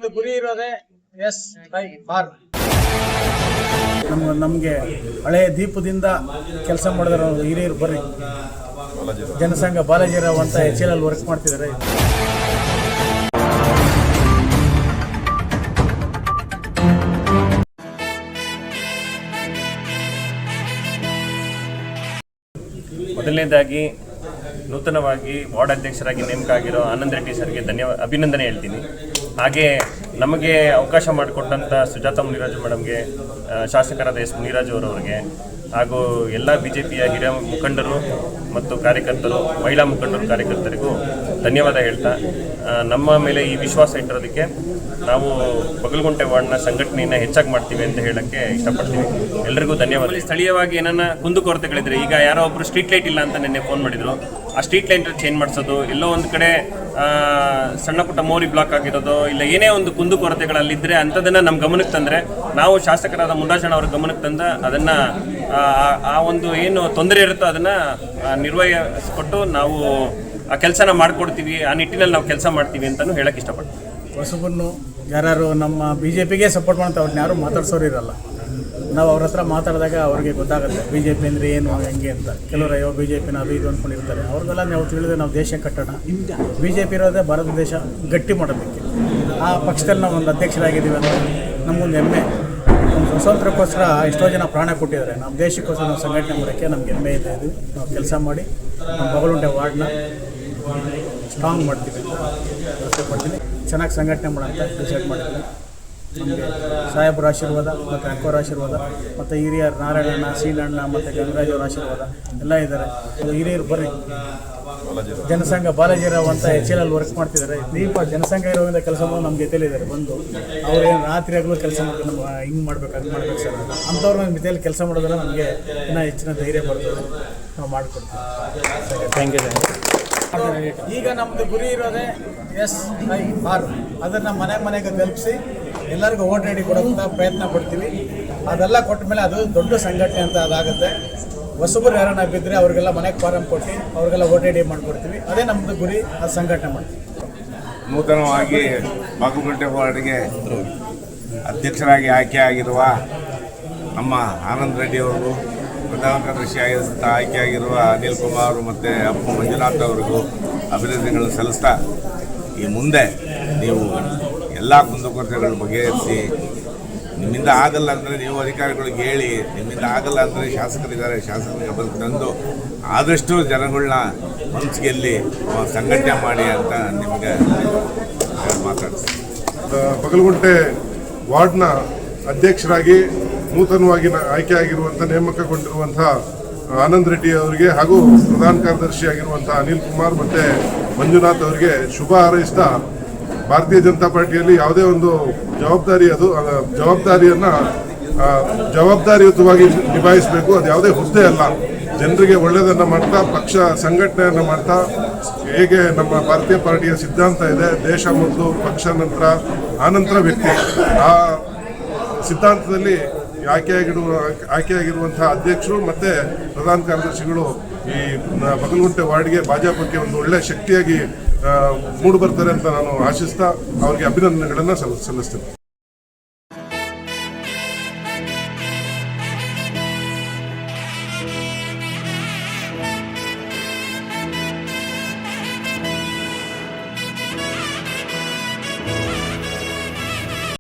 ನಮ್ದು ಗುರಿ ಇರೋದೇ ಎಸ್ ಬೈ ಆರ್. ನಮಗೆ ಹಳೆಯ ದೀಪದಿಂದ ಕೆಲಸ ಮಾಡಿದಾರೆ ಹಿರಿಯರು ಬರ್ರಿ. ಜನಸಂಘ ಬಾಲಾಜಿರಾವ್ ಅಂತ HLL ವರ್ಕ್ ಮಾಡ್ತಿದ್ದಾರೆ. ಮೊದಲನೇದಾಗಿ ನೂತನವಾಗಿ ವಾರ್ಡ್ ಅಧ್ಯಕ್ಷರಾಗಿ ನೇಮಕ ಆಗಿರೋ ಆನಂದ್ ರೆಡ್ಡಿ ಸರ್ಗೆ ಅಭಿನಂದನೆ ಹೇಳ್ತೀನಿ. ಹಾಗೆ ನಮಗೆ ಅವಕಾಶ ಮಾಡಿಕೊಟ್ಟಂಥ ಸುಜಾತ ಮುನಿರಾಜು ಮೇಡಮ್ಗೆ, ಶಾಸಕರಾದ ಎಸ್ ಮುನಿರಾಜು ಅವರವರಿಗೆ, ಹಾಗೂ ಎಲ್ಲ BJPಯ ಹಿರಿಯ ಮುಖಂಡರು ಮತ್ತು ಕಾರ್ಯಕರ್ತರು, ಮಹಿಳಾ ಮುಖಂಡರು, ಕಾರ್ಯಕರ್ತರಿಗೂ ಧನ್ಯವಾದ ಹೇಳ್ತಾ, ನಮ್ಮ ಮೇಲೆ ಈ ವಿಶ್ವಾಸ ಇಟ್ಟಿರೋದಕ್ಕೆ ನಾವು ಬಗಲಗುಂಟೆ ವಾರ್ಡ್ನ ಸಂಘಟನೆಯನ್ನು ಹೆಚ್ಚಾಗಿ ಮಾಡ್ತೀವಿ ಅಂತ ಹೇಳೋಕ್ಕೆ ಇಷ್ಟಪಡ್ತೀವಿ. ಎಲ್ಲರಿಗೂ ಧನ್ಯವಾದ. ಸ್ಥಳೀಯವಾಗಿ ಏನನ್ನ ಕುಂದುಕೊರತೆಗಳಿದ್ರೆ, ಈಗ ಯಾರೋ ಒಬ್ಬರು ಸ್ಟ್ರೀಟ್ ಲೈಟ್ ಇಲ್ಲ ಅಂತ ನಿನ್ನೆ ಫೋನ್ ಮಾಡಿದರು. ಆ ಸ್ಟ್ರೀಟ್ ಲೈಟ್ ಚೇಂಜ್ ಮಾಡಿಸೋದು, ಎಲ್ಲೋ ಒಂದು ಕಡೆ ಸಣ್ಣ ಪುಟ್ಟ ಮೋರಿ ಬ್ಲಾಕ್ ಆಗಿರೋದು, ಇಲ್ಲ ಏನೇ ಒಂದು ಕುಂದುಕೊರತೆಗಳಲ್ಲಿದ್ದರೆ ಅಂಥದ್ದನ್ನು ನಮ್ಮ ಗಮನಕ್ಕೆ ತಂದರೆ, ನಾವು ಶಾಸಕರಾದ ಮುನ್ರಾಜಣ್ಣ ಅವ್ರ ಗಮನಕ್ಕೆ ತಂದ ಅದನ್ನು ಆ ಒಂದು ಏನು ತೊಂದರೆ ಇರುತ್ತೋ ಅದನ್ನು ನಿರ್ವಹಿಸ್ಕೊಟ್ಟು ನಾವು ಆ ಕೆಲಸನ ಮಾಡಿಕೊಡ್ತೀವಿ. ಆ ನಿಟ್ಟಿನಲ್ಲಿ ನಾವು ಕೆಲಸ ಮಾಡ್ತೀವಿ ಅಂತಲೂ ಹೇಳೋಕ್ಕೆ ಇಷ್ಟಪಡ್ತೀವಿ. ಹೊಸಬನ್ನು ಯಾರು ನಮ್ಮ BJPಗೆ ಸಪೋರ್ಟ್ ಮಾಡ್ತಾ ಅವ್ರನ್ನ ಯಾರು ಮಾತಾಡ್ಸೋರು ಇರಲ್ಲ. ನಾವು ಅವ್ರ ಹತ್ರ ಮಾತಾಡಿದಾಗ ಅವ್ರಿಗೆ ಗೊತ್ತಾಗುತ್ತೆ BJP ಅಂದರೆ ಏನು, ಹೆಂಗೆ ಅಂತ. ಕೆಲವರು ಅಯ್ಯೋ BJPನ ಅದು ಇದು ಅಂದ್ಕೊಂಡಿರ್ತಾರೆ. ಅವ್ರಿಗೆಲ್ಲ ನಾವು ತಿಳಿದ್ರೆ ನಾವು ದೇಶ ಕಟ್ಟೋಣ. BJP ಇರೋದೇ ಭಾರತ ದೇಶ ಗಟ್ಟಿ ಮಾಡೋದಕ್ಕೆ. ಆ ಪಕ್ಷದಲ್ಲಿ ನಾವು ಒಂದು ಅಧ್ಯಕ್ಷರಾಗಿದ್ದೀವಿ ಅನ್ನೋದು ನಮಗೊಂದು ಹೆಮ್ಮೆ. ನಮ್ಮ ಸ್ವಾತಂತ್ರ್ಯಕ್ಕೋಸ್ಕರ ಎಷ್ಟೋ ಜನ ಪ್ರಾಣ ಕೊಟ್ಟಿದ್ದಾರೆ. ನಮ್ಮ ದೇಶಕ್ಕೋಸ್ಕರ ನಾವು ಸಂಘಟನೆ ಮಾಡೋಕ್ಕೆ ನಮ್ಗೆ ಹೆಮ್ಮೆ ಇದೆ. ಇದು ನಾವು ಕೆಲಸ ಮಾಡಿ ನಮ್ಮ ಬಗಲಗುಂಟೆ ವಾರ್ಡ್ನ ಸ್ಟ್ರಾಂಗ್ ಮಾಡ್ತೀವಿ ಅಂತ ಆಸೆಪಡ್ತೀನಿ. ಚೆನ್ನಾಗಿ ಸಂಘಟನೆ ಮಾಡೋಂತ ಡಿಸೈಡ್ ಮಾಡಿದ್ದೀನಿ. ನಮಗೆ ಸಾಹೇಬ್ರ ಆಶೀರ್ವಾದ ಮತ್ತು ಅಕ್ಕೋರ ಆಶೀರ್ವಾದ ಮತ್ತು ಹಿರಿಯರು ನಾರಾಯಣಣ್ಣ, ಸೀನಣ್ಣ ಮತ್ತು ಗಂಗರಾಜ್ ಅವರ ಆಶೀರ್ವಾದ ಎಲ್ಲ ಇದ್ದಾರೆ. ಹಿರಿಯರು ಬರ್ರಿ. ಜನಸಂಘ ಬಾಲಾಜಿರಾವ್ ಅಂತ HLL ವರ್ಕ್ ಮಾಡ್ತಿದ್ದಾರೆ. ಜನಸಂಘ ಇರೋದ್ರಿಂದ ಕೆಲಸ ಮಾಡೋದು ನಮ್ಮ ಜೊತೆಲಿದ್ದಾರೆ. ಬಂದು ಅವ್ರೇನು ರಾತ್ರಿ ಆಗಲೂ ಕೆಲಸ ಮಾಡೋದು, ನಮ್ಮ ಹಿಂಗೆ ಮಾಡ್ಬೇಕು ಅದು ಮಾಡ್ಬೇಕು ಸರ್ ಅಂಥವ್ರು ನಮ್ಮ ಜೊತೆಯಲ್ಲಿ ಕೆಲಸ ಮಾಡೋದಲ್ಲ ನಮಗೆ ಇನ್ನೂ ಹೆಚ್ಚಿನ ಧೈರ್ಯ ಬರ್ತದೆ. ನಾವು ಮಾಡಿಕೊಡ್ತೀವಿ. Thank you. ಈಗ ನಮ್ಮದು ಗುರಿ ಇರೋದೇ SIR. ಅದನ್ನು ಮನೆಗೆ ತಲುಪಿಸಿ ಎಲ್ಲರಿಗೂ ವೋಟ್ ಐಡಿ ಕೊಡೋಂಥ ಪ್ರಯತ್ನ ಪಡ್ತೀವಿ. ಅದೆಲ್ಲ ಕೊಟ್ಟ ಮೇಲೆ ಅದು ದೊಡ್ಡ ಸಂಘಟನೆ ಅಂತ ಅದಾಗುತ್ತೆ. ಹೊಸಬರು ಯಾರನ್ನ ಬಿದ್ದರೆ ಅವ್ರಿಗೆಲ್ಲ ಮನೆಗೆ ಫಾರಂ ಕೊಟ್ಟು ಅವ್ರಿಗೆಲ್ಲ ವೋಟ್ ಐಡಿ ಮಾಡಿಕೊಡ್ತೀವಿ. ಅದೇ ನಮ್ಮದು ಗುರಿ. ಅದು ಸಂಘಟನೆ ಮಾಡ್ತೀವಿ. ನೂತನವಾಗಿ ಬಗಲಗುಂಟೆ ವಾರ್ಡ್ಗೆ ಅಧ್ಯಕ್ಷರಾಗಿ ಆಯ್ಕೆಯಾಗಿರುವ ನಮ್ಮ ಆನಂದ್ ರೆಡ್ಡಿ ಅವರು, ಪ್ರಧಾನ ಕಾರ್ಯದರ್ಶಿಯಾಗಿದ್ದಂಥ ಆಯ್ಕೆಯಾಗಿರುವ ಅನಿಲ್ ಕುಮಾರ್ ಮತ್ತು ಅಪ್ಪು ಮಂಜುನಾಥ್ ಅವರಿಗೂ ಅಭಿನಂದನೆಗಳನ್ನು ಸಲ್ಲಿಸ್ತಾ, ಈ ಮುಂದೆ ನೀವು ಎಲ್ಲ ಕುಂದುಕೊರತೆಗಳ ಬಗೆಹರಿಸಿ, ನಿಮ್ಮಿಂದ ಆಗಲ್ಲ ಅಂದರೆ ನೀವು ಅಧಿಕಾರಿಗಳಿಗೆ ಹೇಳಿ, ನಿಮ್ಮಿಂದ ಆಗಲ್ಲ ಅಂದರೆ ಶಾಸಕರಿದ್ದಾರೆ, ಶಾಸಕರಿಗೆ ಬಂದು ತಂದು ಆದಷ್ಟು ಜನಗಳನ್ನ ಮನಸ್ಸಿಗೆಲ್ಲಿ ಸಂಘಟನೆ ಮಾಡಿ ಅಂತ ನಿಮಗೆ ಮಾತಾಡ್ತೀನಿ. ಬಗಲಗುಂಟೆ ವಾರ್ಡ್ನ ಅಧ್ಯಕ್ಷರಾಗಿ ನೂತನವಾಗಿ ಆಯ್ಕೆಯಾಗಿರುವಂಥ ನೇಮಕಗೊಂಡಿರುವಂಥ ಆನಂದ್ ರೆಡ್ಡಿ ಅವರಿಗೆ ಹಾಗೂ ಪ್ರಧಾನ ಕಾರ್ಯದರ್ಶಿಯಾಗಿರುವಂಥ ಅನಿಲ್ ಕುಮಾರ್ ಮತ್ತು ಮಂಜುನಾಥ್ ಅವರಿಗೆ ಶುಭ ಹಾರೈಸ್ತಾ, ಭಾರತೀಯ ಜನತಾ ಪಾರ್ಟಿಯಲ್ಲಿ ಯಾವುದೇ ಒಂದು ಜವಾಬ್ದಾರಿಯನ್ನು ಜವಾಬ್ದಾರಿಯುತವಾಗಿ ನಿಭಾಯಿಸಬೇಕು. ಅದು ಯಾವುದೇ ಹುದ್ದೆ ಅಲ್ಲ. ಜನರಿಗೆ ಒಳ್ಳೆಯದನ್ನು ಮಾಡ್ತಾ, ಪಕ್ಷ ಸಂಘಟನೆಯನ್ನು ಮಾಡ್ತಾ, ಹೇಗೆ ನಮ್ಮ ಭಾರತೀಯ ಪಾರ್ಟಿಯ ಸಿದ್ಧಾಂತ ಇದೆ, ದೇಶ ಮೊದಲು, ಪಕ್ಷ ನಂತರ, ಆನಂತರ ವ್ಯಕ್ತಿ, ಆ ಸಿದ್ಧಾಂತದಲ್ಲಿ ಆಯ್ಕೆಯಾಗಿರುವಂತಹ ಅಧ್ಯಕ್ಷರು ಮತ್ತು ಪ್ರಧಾನ ಕಾರ್ಯದರ್ಶಿಗಳು ಈ ಬಗಲಗುಂಟೆ ವಾರ್ಡ್ಗೆ ಭಾಜಪಕ್ಕೆ ಒಂದು ಒಳ್ಳೆಯ ಶಕ್ತಿಯಾಗಿ ಮೂಡಿ ಬರ್ತಾರೆ ಅಂತ ನಾನು ಆಶಿಸ್ತಾ ಅವರಿಗೆ ಅಭಿನಂದನೆಗಳನ್ನು ಸಲ್ಲಿಸ್ತೇನೆ.